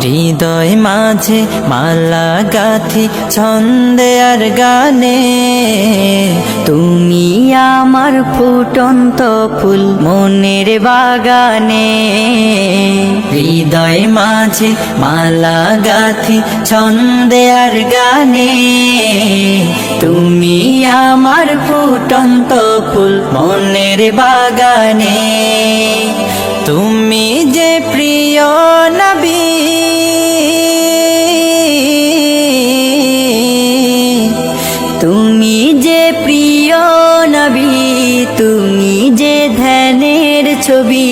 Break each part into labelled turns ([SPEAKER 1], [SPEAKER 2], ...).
[SPEAKER 1] হৃদয় মাঝে মালা গাথি ছন্দে আর গানে, তুমি আমার ফুটন্ত ফুল মনের বাগানে। হৃদয় মাঝে মালা গাথি ছন্দে আর গানে, তুমি আমার ফুটন্ত ফুল মনের বাগানে। তুমি যে প্রিয় নবী, তুমি যে প্রিয় নবী, তুমি যে ধ্যানের ছবি,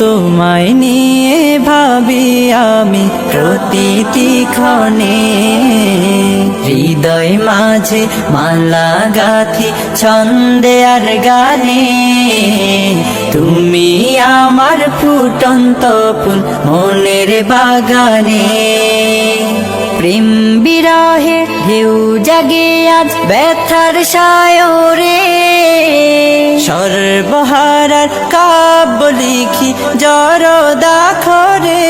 [SPEAKER 1] তোমায় নিয়ে ভাবি আমি প্রতিটি ক্ষণে। হৃদয় মাঝে মালা গাথি ছন্দে আর গানে, তুমি আমার ফুটন্ত ফুল মনের বাগানে। প্রেম বিরহে ঢেউ জাগে আজ ব্যথার সায়রে, সর্বহারার কাব্য লিখি জরদাখরে।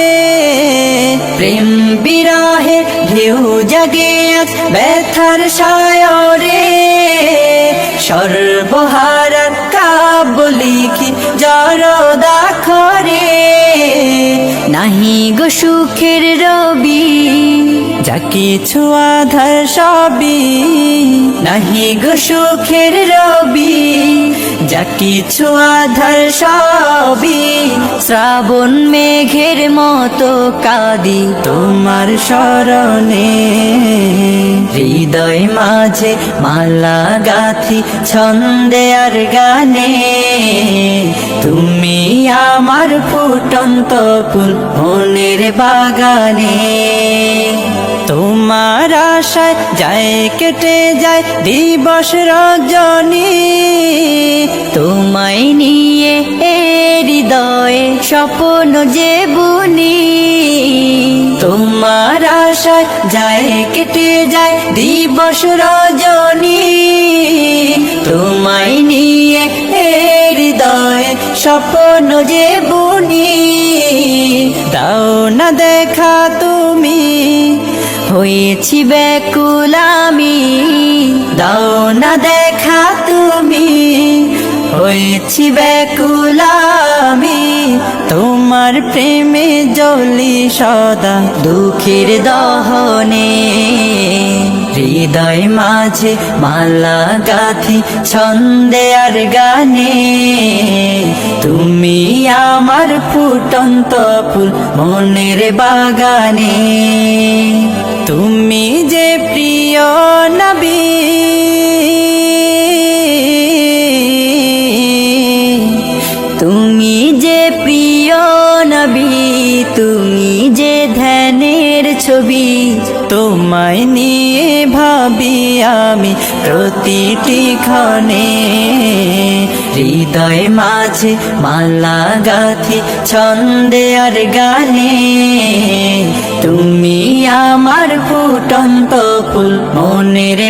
[SPEAKER 1] প্রেম বিরহে ঢেউ জাগে আজ ব্যথার সায়রে, সর্বহারার কাব্য লিখি জরদাখরে। নাহি গো সুখের রবি, যা কিছু আধার সবই, নাহি গো সুখের রবি, যা কিছু আধার সবই। শ্রাবণ মেঘের মতো কাঁদি তোমার শরণে। হৃদয় মাঝে মালা গাথি ছন্দে আর গানে, তুমি আমার ফুটন্ত ফুল মনের বাগানে। তোমার আশায় যায় কেটে যায় দিবস রজনী, তোমায় নিয়ে হৃদয়ে স্বপ্ন যে বুনি। তোমার আশায় যায় কেটে যায় দিবস রজনী, তোমায় নিয়ে হৃদয়ে স্বপ্ন যে বুনি। দাও না দেখা তুমি, হয়েছি ব্যাকুল আমি, দাও না দেখা তুমি, হয়েছি ব্যাকুল আমি। তোমার প্রেমে জ্বলি সদা দুঃখের দহনে। হৃদয় মাঝে মালা গাথি ছন্দে আর গানে, তুমি আমার ফুটন্ত ফুল মনের বাগানে। তুমি যে প্রিয় নবী, তুমি যে প্রিয় নবী, তুমি যে ধ্যানের ছবি, তোমায় নিয়ে ভাবি আমি প্রতিটি ক্ষণে। হৃদয় মাঝে মালা গাথি ছন্দে আর গানে, তুমি আমার ফুটন্ত ফুল মনের